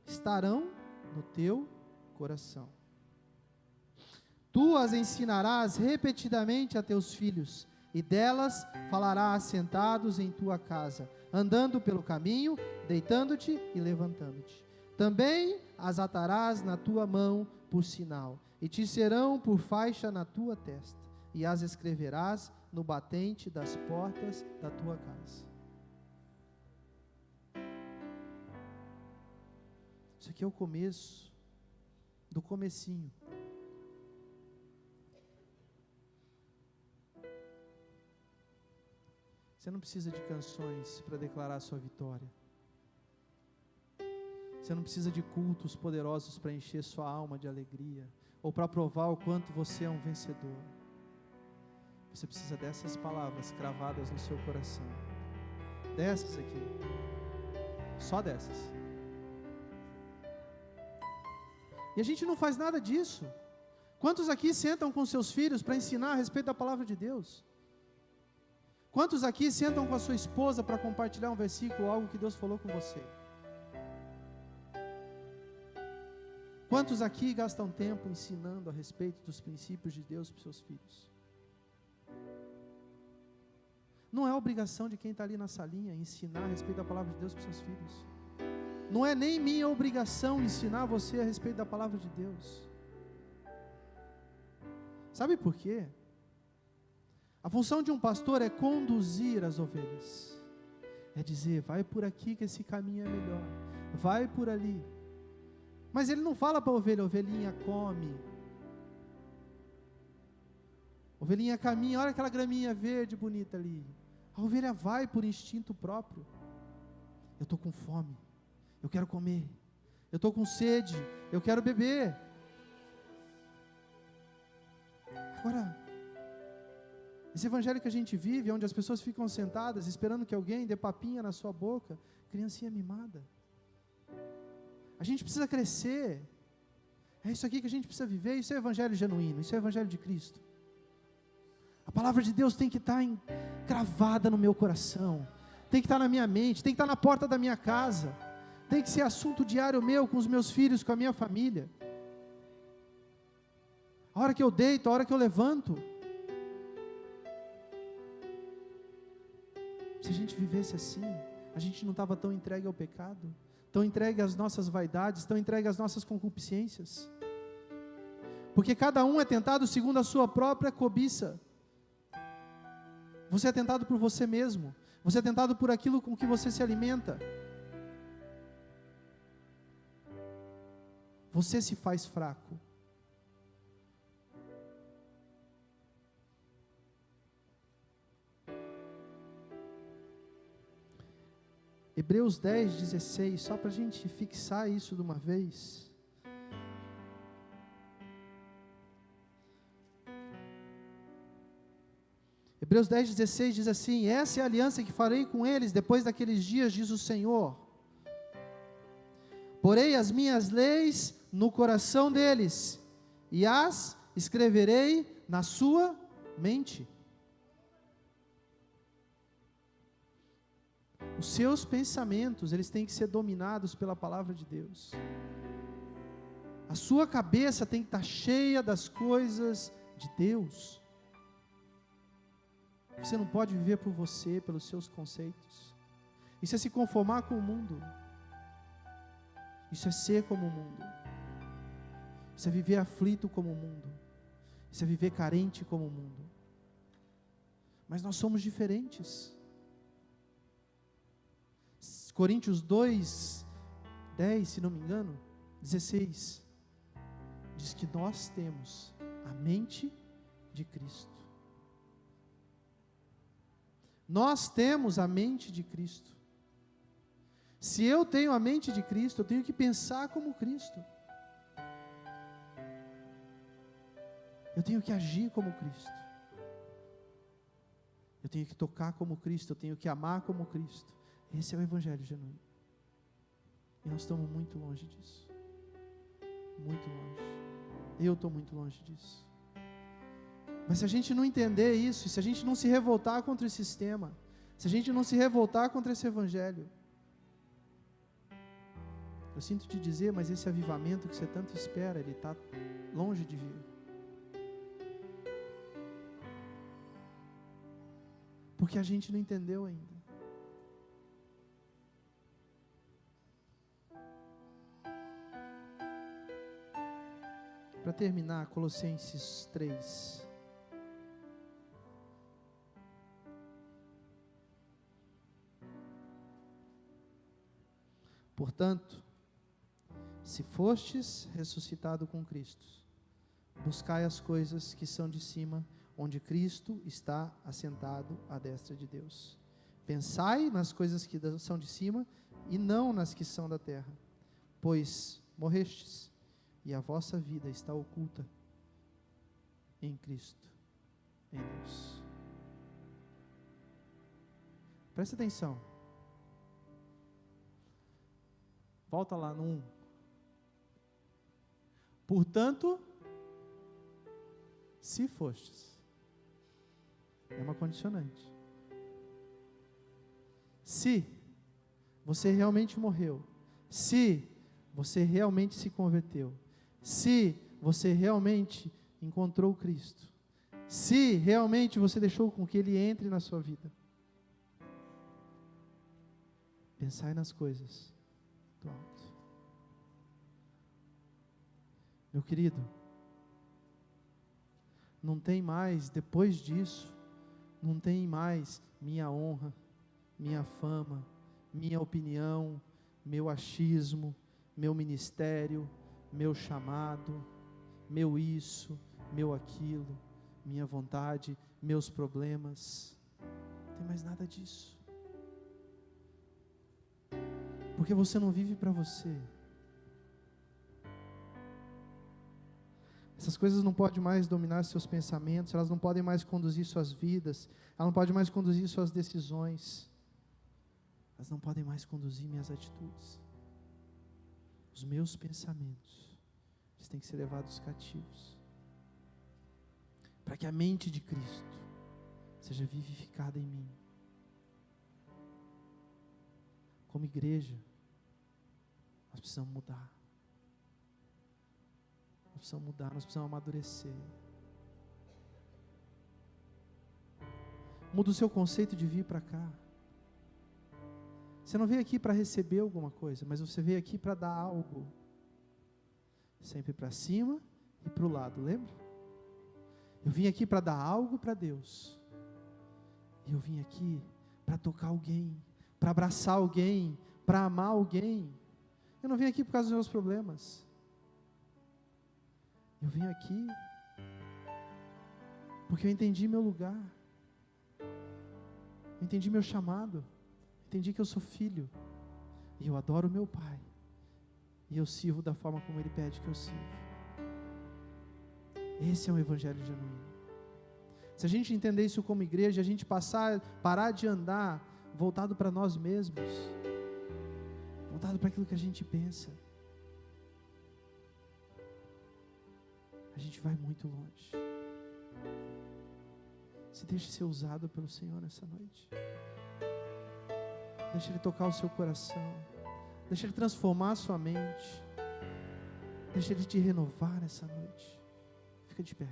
estarão no teu coração. Tu as ensinarás repetidamente a teus filhos, e delas falarás sentados em tua casa, andando pelo caminho, deitando-te e levantando-te. Também as atarás na tua mão por sinal, e te serão por faixa na tua testa, e as escreverás no batente das portas da tua casa. Isso aqui é o começo do comecinho. Você não precisa de canções para declarar a sua vitória. Você não precisa de cultos poderosos para encher sua alma de alegria, ou para provar o quanto você é um vencedor. Você precisa dessas palavras cravadas no seu coração. Dessas aqui. Só dessas. E a gente não faz nada disso. Quantos aqui sentam com seus filhos para ensinar a respeito da palavra de Deus? Quantos aqui sentam com a sua esposa para compartilhar um versículo, algo que Deus falou com você? Quantos aqui gastam tempo ensinando a respeito dos princípios de Deus para os seus filhos? Não é obrigação de quem está ali na salinha ensinar a respeito da palavra de Deus para os seus filhos. Não é nem minha obrigação ensinar você a respeito da palavra de Deus. Sabe por quê? A função de um pastor é conduzir as ovelhas. É dizer, vai por aqui que esse caminho é melhor. Vai por ali. Mas ele não fala para a ovelha, ovelhinha come. Ovelhinha caminha, olha aquela graminha verde bonita ali. A ovelha vai por instinto próprio. Eu estou com fome, eu quero comer. Eu estou com sede, eu quero beber. Agora, esse evangelho que a gente vive, onde as pessoas ficam sentadas, esperando que alguém dê papinha na sua boca, criancinha mimada. A gente precisa crescer. É isso aqui que a gente precisa viver. Isso é evangelho genuíno, isso é evangelho de Cristo. A palavra de Deus tem que estar cravada no meu coração, tem que estar na minha mente, tem que estar na porta da minha casa, tem que ser assunto diário meu, com os meus filhos, com a minha família. A hora que eu deito, a hora que eu levanto. Se a gente vivesse assim, a gente não estava tão entregue ao pecado, tão entregue às nossas vaidades, tão entregue às nossas concupiscências. Porque cada um é tentado segundo a sua própria cobiça. Você é tentado por você mesmo. Você é tentado por aquilo com que você se alimenta. Você se faz fraco. Hebreus 10, 16, só para a gente fixar isso de uma vez. Hebreus 10, 16 diz assim: essa é a aliança que farei com eles depois daqueles dias, diz o Senhor. Porei as minhas leis no coração deles, e as escreverei na sua mente. Os seus pensamentos, eles têm que ser dominados pela palavra de Deus. A sua cabeça tem que estar cheia das coisas de Deus. Você não pode viver por você, pelos seus conceitos. Isso é se conformar com o mundo. Isso é ser como o mundo. Isso é viver aflito como o mundo. Isso é viver carente como o mundo. mas nós somos diferentes. Coríntios 2, 10, se não me engano, 16, diz que nós temos a mente de Cristo. Nós temos a mente de Cristo. Se eu tenho a mente de Cristo, eu tenho que pensar como Cristo. Eu tenho que agir como Cristo. Eu tenho que tocar como Cristo, eu tenho que amar como Cristo. Esse é o Evangelho genuíno. E nós estamos muito longe disso. Muito longe. Eu estou muito longe disso. Mas se a gente não entender isso, se a gente não se revoltar contra esse sistema, se a gente não se revoltar contra esse Evangelho, eu sinto te dizer, mas esse avivamento que você tanto espera, ele está longe de vir. Porque a gente não entendeu ainda. Para terminar, Colossenses 3. Portanto, se fostes ressuscitado com Cristo, buscai as coisas que são de cima, onde Cristo está assentado à destra de Deus. Pensai nas coisas que são de cima e não nas que são da terra, pois morrestes e a vossa vida está oculta em Cristo, em Deus. Presta atenção. Volta lá no 1. Portanto, se fostes. É uma condicionante. Se você realmente morreu, se você realmente se converteu, se você realmente encontrou Cristo, se realmente você deixou com que Ele entre na sua vida, pensai nas coisas do alto. Meu querido, não tem mais, depois disso, não tem mais minha honra, minha fama, minha opinião, meu achismo, meu ministério, meu chamado, meu isso, meu aquilo, minha vontade, meus problemas. Não tem mais nada disso. Porque você não vive para você. Essas coisas não podem mais dominar seus pensamentos, elas não podem mais conduzir suas vidas, elas não podem mais conduzir suas decisões, elas não podem mais conduzir minhas atitudes. Os meus pensamentos, eles têm que ser levados cativos, para que a mente de Cristo seja vivificada em mim. Como igreja, nós precisamos mudar. Nós precisamos mudar, nós precisamos amadurecer. Muda o seu conceito de vir para cá. Você não veio aqui para receber alguma coisa, mas você veio aqui para dar algo. Sempre para cima e para o lado, lembra? Eu vim aqui para dar algo para Deus. E eu vim aqui para tocar alguém, para abraçar alguém, para amar alguém. Eu não vim aqui por causa dos meus problemas. Eu vim aqui porque eu entendi meu lugar. Eu entendi meu chamado. Entendi que eu sou filho. E eu adoro meu Pai. E eu sirvo da forma como Ele pede que eu sirva. Esse é um evangelho genuíno. Se a gente entender isso como igreja, a gente parar de andar voltado para nós mesmos, voltado para aquilo que a gente pensa, a gente vai muito longe. Se deixe ser usado pelo Senhor nessa noite. Deixa Ele tocar o seu coração. Deixa Ele transformar a sua mente. Deixa Ele te renovar nessa noite. Fica de pé.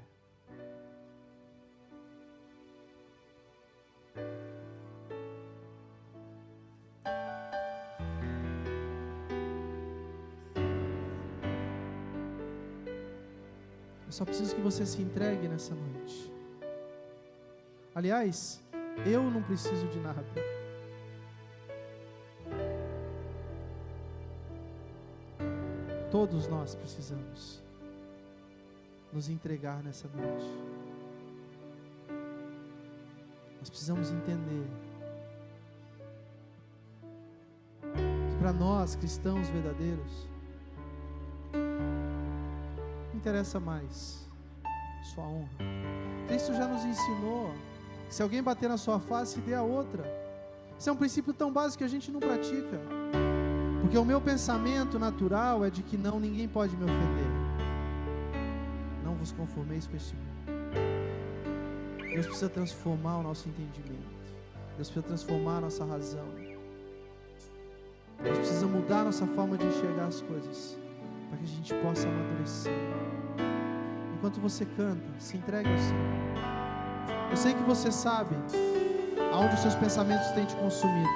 Eu só preciso que você se entregue nessa noite. Aliás, Eu não preciso de nada. Todos nós precisamos nos entregar nessa noite. Nós precisamos entender que para nós, cristãos verdadeiros, não interessa mais sua honra. Cristo já nos ensinou que se alguém bater na sua face, dê a outra. Isso é um princípio tão básico que a gente não pratica. Porque o meu pensamento natural é de que não, ninguém pode me ofender. Não vos conformeis com este mundo. Deus precisa transformar o nosso entendimento. Deus precisa transformar a nossa razão. Deus precisa mudar a nossa forma de enxergar as coisas, para que a gente possa amadurecer. Enquanto você canta, se entregue ao Senhor. Eu sei que você sabe aonde os seus pensamentos têm te consumido,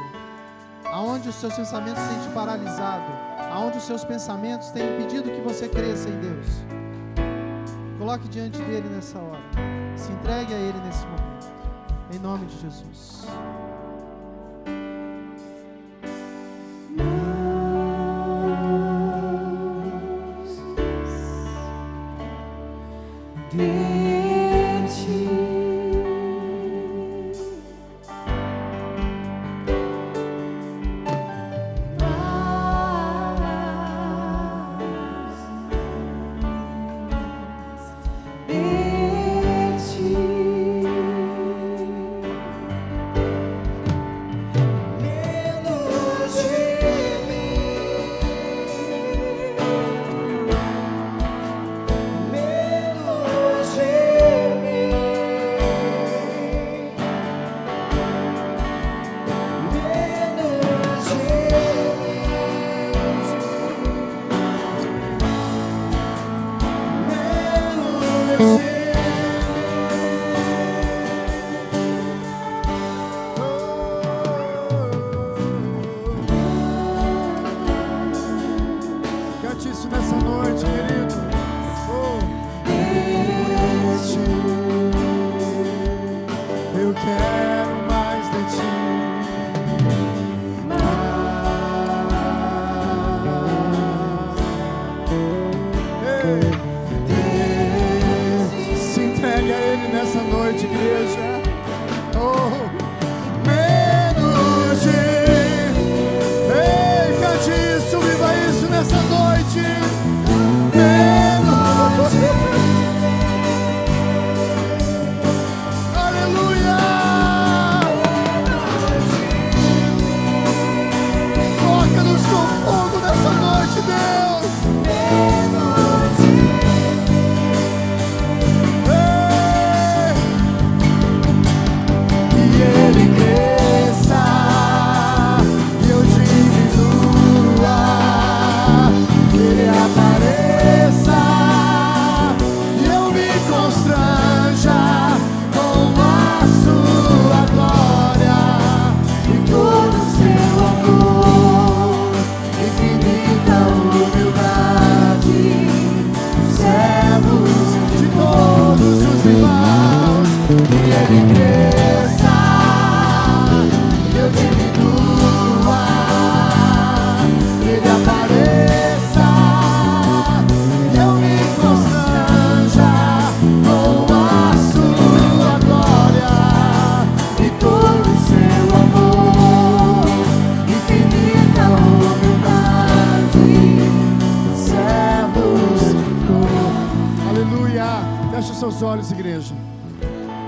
aonde os seus pensamentos têm te paralisado, aonde os seus pensamentos têm impedido que você cresça em Deus. Coloque diante dele nessa hora, se entregue a ele nesse momento, em nome de Jesus.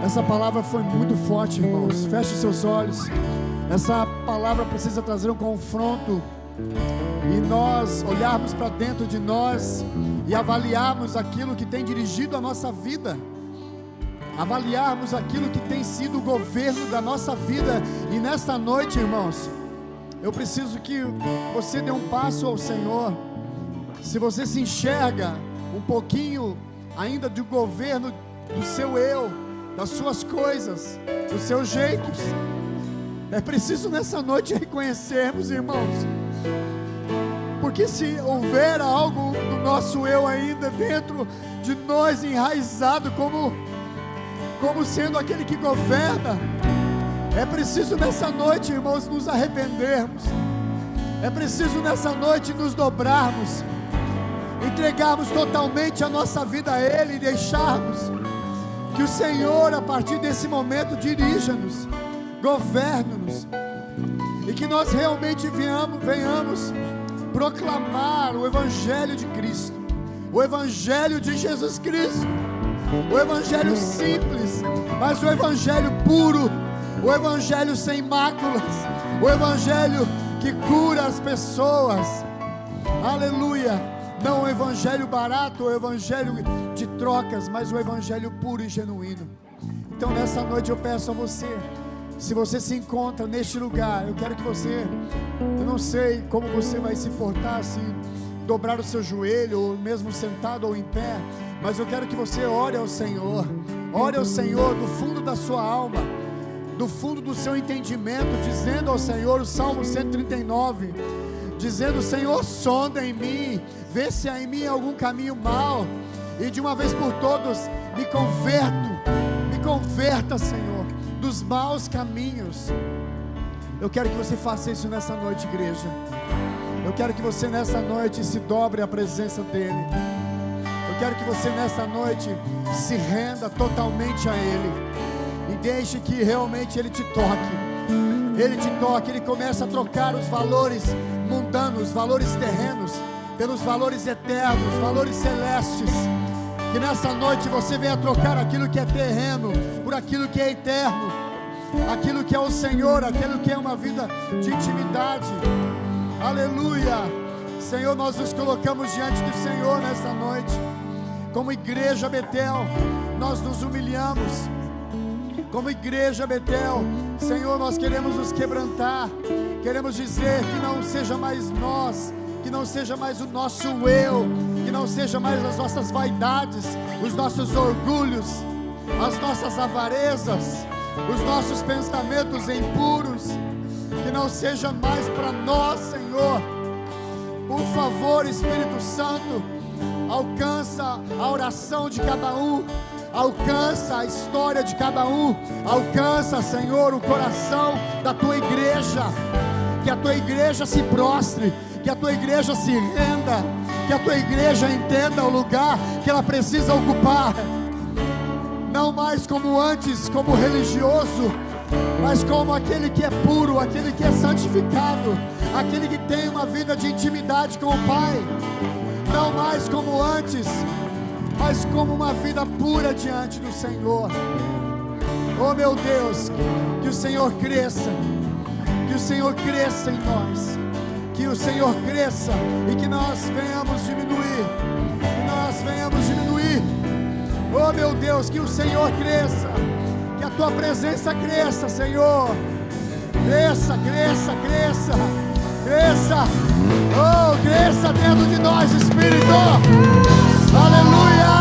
Essa palavra foi muito forte, irmãos. Feche seus olhos. Essa palavra precisa trazer um confronto e nós olharmos para dentro de nós e avaliarmos aquilo que tem dirigido a nossa vida, avaliarmos aquilo que tem sido o governo da nossa vida. E nesta noite, irmãos, eu preciso que você dê um passo ao Senhor. Se você se enxerga um pouquinho ainda do governo do seu eu, das suas coisas, dos seus jeitos, é preciso nessa noite reconhecermos, irmãos, porque se houver algo do nosso eu ainda dentro de nós enraizado como sendo aquele que governa, É preciso nessa noite, irmãos, nos arrependermos. É preciso nessa noite nos dobrarmos, entregarmos totalmente a nossa vida a Ele e deixarmos que o Senhor, a partir desse momento, dirija-nos, governe-nos, e que nós realmente venhamos proclamar o Evangelho de Cristo, o Evangelho de Jesus Cristo, o Evangelho simples, mas o Evangelho puro, o Evangelho sem máculas, o Evangelho que cura as pessoas. Aleluia. Não o evangelho barato, o evangelho de trocas, mas o evangelho puro e genuíno. Então nessa noite eu peço a você, se você se encontra neste lugar, eu quero que você, eu não sei como você vai se portar, se dobrar o seu joelho, ou mesmo sentado ou em pé, mas eu quero que você ore ao Senhor do fundo da sua alma, do fundo do seu entendimento, dizendo ao Senhor, o Salmo 139, dizendo: Senhor, sonda em mim, vê se há em mim algum caminho mau, e de uma vez por todas me converta, Senhor, dos maus caminhos. Eu quero que você faça isso nessa noite, igreja. Eu quero que você nessa noite se dobre à presença dEle. Eu quero que você nessa noite se renda totalmente a Ele, e deixe que realmente Ele te toque. Ele te toque, Ele começa a trocar os valores mundanos, os valores terrenos, pelos valores eternos, valores celestes. Que nessa noite você venha trocar aquilo que é terreno por aquilo que é eterno, aquilo que é o Senhor, aquilo que é uma vida de intimidade. Aleluia. Senhor, nós nos colocamos diante do Senhor nessa noite. Como igreja Betel, nós nos humilhamos. Como igreja Betel, Senhor, nós queremos nos quebrantar, queremos dizer que não seja mais nós, que não seja mais o nosso eu, que não seja mais as nossas vaidades, os nossos orgulhos, as nossas avarezas, os nossos pensamentos impuros, que não seja mais para nós, Senhor. Por favor, Espírito Santo, alcança a oração de cada um, alcança a história de cada um, alcança, Senhor, o coração da tua igreja, que a tua igreja se prostre, que a tua igreja se renda, que a tua igreja entenda o lugar que ela precisa ocupar, não mais como antes, como religioso, mas como aquele que é puro, aquele que é santificado, aquele que tem uma vida de intimidade com o Pai, não mais como antes, mas como uma vida pura diante do Senhor. Oh meu Deus, que o Senhor cresça, que o Senhor cresça em nós, que o Senhor cresça e que nós venhamos diminuir, oh meu Deus, que o Senhor cresça, que a tua presença cresça, Senhor, cresça, oh, cresça dentro de nós, Espírito, aleluia.